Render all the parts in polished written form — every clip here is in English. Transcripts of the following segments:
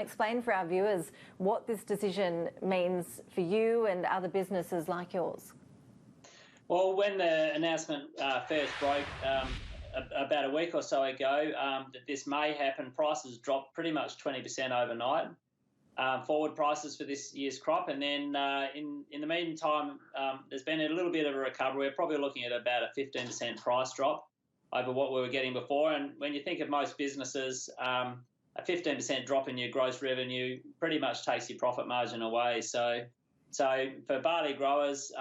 explain for our viewers what this decision means for you and other businesses like yours? Well, when the announcement first broke about a week or so ago that this may happen, prices dropped pretty much 20% overnight. Forward prices for this year's crop, and then in the meantime, there's been a little bit of a recovery. We're probably looking at about a 15% price drop over what we were getting before. And when you think of most businesses, a 15% drop in your gross revenue pretty much takes your profit margin away. So for barley growers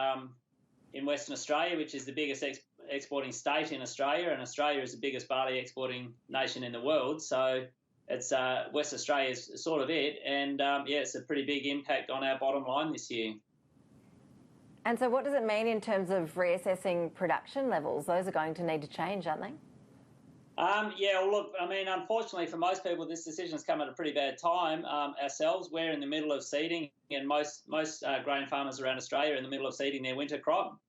in Western Australia, which is the biggest exporting state in Australia, and Australia is the biggest barley exporting nation in the world, so it's West Australia is sort of it, and it's a pretty big impact on our bottom line this year. And so what does it mean in terms of reassessing production levels? Those are going to need to change, aren't they? Well, look, I mean, unfortunately for most people, this decision's come at a pretty bad time. Ourselves, we're in the middle of seeding, and most grain farmers around Australia are in the middle of seeding their winter crop.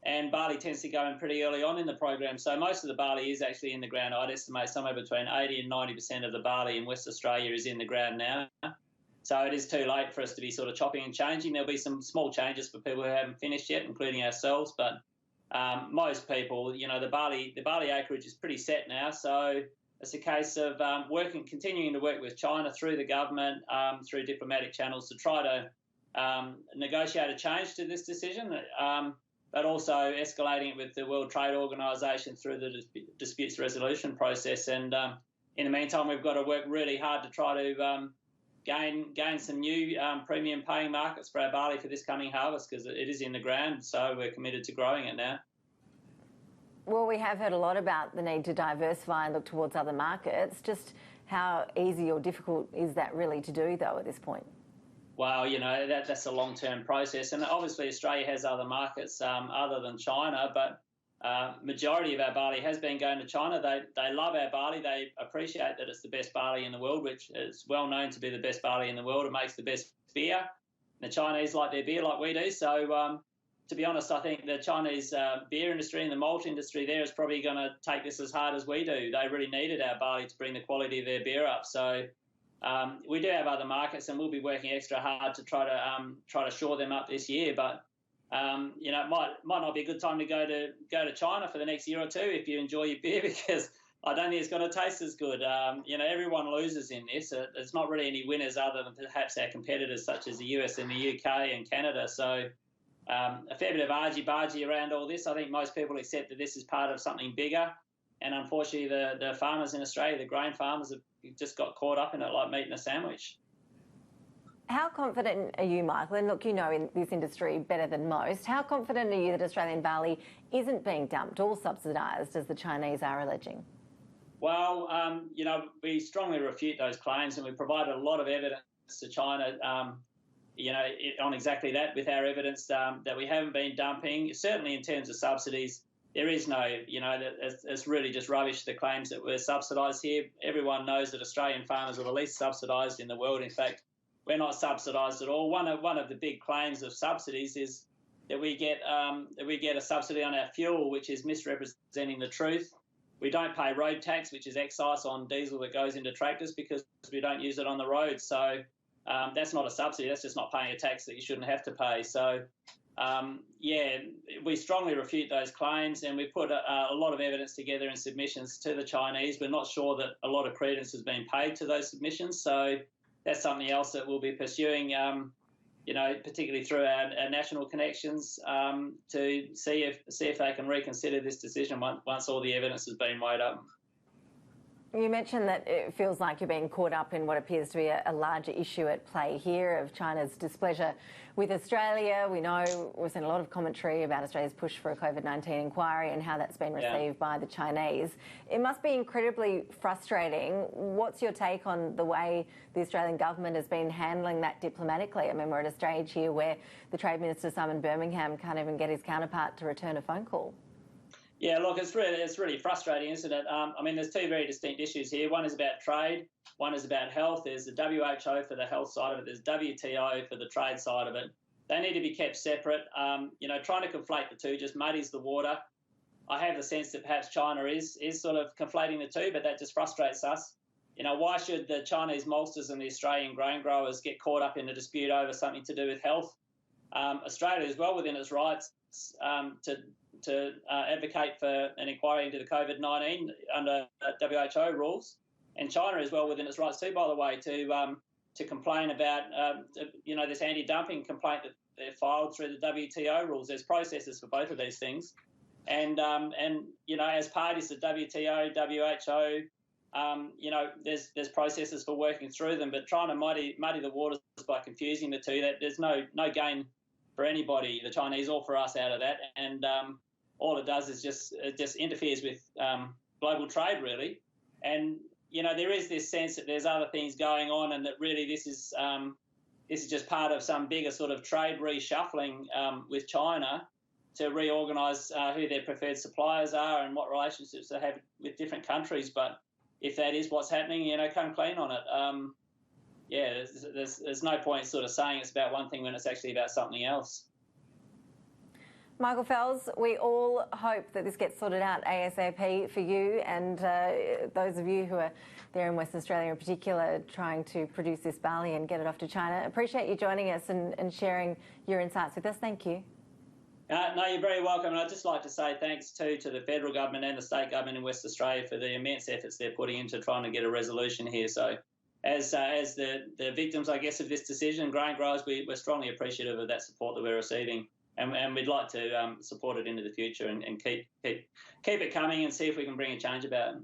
And barley tends to go in pretty early on in the program. So most of the barley is actually in the ground. I'd estimate somewhere between 80 and 90% of the barley in West Australia is in the ground now. So it is too late for us to be sort of chopping and changing. There'll be some small changes for people who haven't finished yet, including ourselves. But most people, the barley acreage is pretty set now. So it's a case of continuing to work with China through the government, through diplomatic channels to try to negotiate a change to this decision. But also escalating it with the World Trade Organisation through the disputes resolution process. And in the meantime, we've got to work really hard to try to gain some new premium paying markets for our barley for this coming harvest, because it is in the ground, so we're committed to growing it now. Well, we have heard a lot about the need to diversify and look towards other markets. Just how easy or difficult is that really to do, though, at this point? Well, that's a long-term process. And obviously Australia has other markets other than China, but majority of our barley has been going to China. They love our barley. They appreciate that it's the best barley in the world, which is well known to be the best barley in the world. It makes the best beer. The Chinese like their beer like we do. So to be honest, I think the Chinese beer industry and the malt industry there is probably going to take this as hard as we do. They really needed our barley to bring the quality of their beer up. So we do have other markets, and we'll be working extra hard to try to shore them up this year. But it might not be a good time to go to China for the next year or two if you enjoy your beer, because I don't think it's going to taste as good. Everyone loses in this. There's not really any winners other than perhaps our competitors such as the US and the UK and Canada. So a fair bit of argy-bargy around all this. I think most people accept that this is part of something bigger. And unfortunately, the farmers in Australia, the grain farmers, have just got caught up in it like meat in a sandwich. How confident are you, Michael? And look, you know in this industry better than most. How confident are you that Australian barley isn't being dumped or subsidised, as the Chinese are alleging? Well, we strongly refute those claims, and we provided a lot of evidence to China, on exactly that, with our evidence that we haven't been dumping. Certainly in terms of subsidies, there is no, it's really just rubbish, the claims that we're subsidised here. Everyone knows that Australian farmers are the least subsidised in the world. In fact, we're not subsidised at all. One of the big claims of subsidies is that we get a subsidy on our fuel, which is misrepresenting the truth. We don't pay road tax, which is excise on diesel that goes into tractors, because we don't use it on the road. So that's not a subsidy. That's just not paying a tax that you shouldn't have to pay. So we strongly refute those claims, and we put a lot of evidence together in submissions to the Chinese. We're not sure that a lot of credence has been paid to those submissions, so that's something else that we'll be pursuing, particularly through our national connections, to see if they can reconsider this decision once all the evidence has been weighed up. You mentioned that it feels like you're being caught up in what appears to be a larger issue at play here of China's displeasure with Australia. We know we've seen a lot of commentary about Australia's push for a COVID-19 inquiry and how that's been received by the Chinese. It must be incredibly frustrating. What's your take on the way the Australian government has been handling that diplomatically? I mean, we're at a stage here where the Trade Minister, Simon Birmingham, can't even get his counterpart to return a phone call. Yeah, look, it's really frustrating, isn't it? There's two very distinct issues here. One is about trade, one is about health. There's the WHO for the health side of it, there's WTO for the trade side of it. They need to be kept separate. Trying to conflate the two just muddies the water. I have the sense that perhaps China is sort of conflating the two, but that just frustrates us. why should the Chinese maltsters and the Australian grain growers get caught up in a dispute over something to do with health? Australia is well within its rights to advocate for an inquiry into the COVID-19 under WHO rules, and China is well within its rights too, by the way, to complain about this anti-dumping complaint that they've filed through the WTO rules. There's processes for both of these things, and as parties to WTO, WHO. There's processes for working through them, but trying to muddy the waters by confusing the two, that there's no gain for anybody, the Chinese or for us, out of that. And all it does is just interferes with global trade, really. And there is this sense that there's other things going on, and that really this is just part of some bigger sort of trade reshuffling with China to reorganise who their preferred suppliers are and what relationships they have with different countries. But if that is what's happening, come clean on it. There's no point sort of saying it's about one thing when it's actually about something else. Michael Fels, we all hope that this gets sorted out ASAP for you and those of you who are there in Western Australia in particular trying to produce this barley and get it off to China. Appreciate you joining us and sharing your insights with us. Thank you. No, you're very welcome. And I'd just like to say thanks too to the federal government and the state government in Western Australia for the immense efforts they're putting into trying to get a resolution here. So as the victims, I guess, of this decision, grain growers, we're strongly appreciative of that support that we're receiving. And we'd like to support it into the future and keep it coming and see if we can bring a change about it.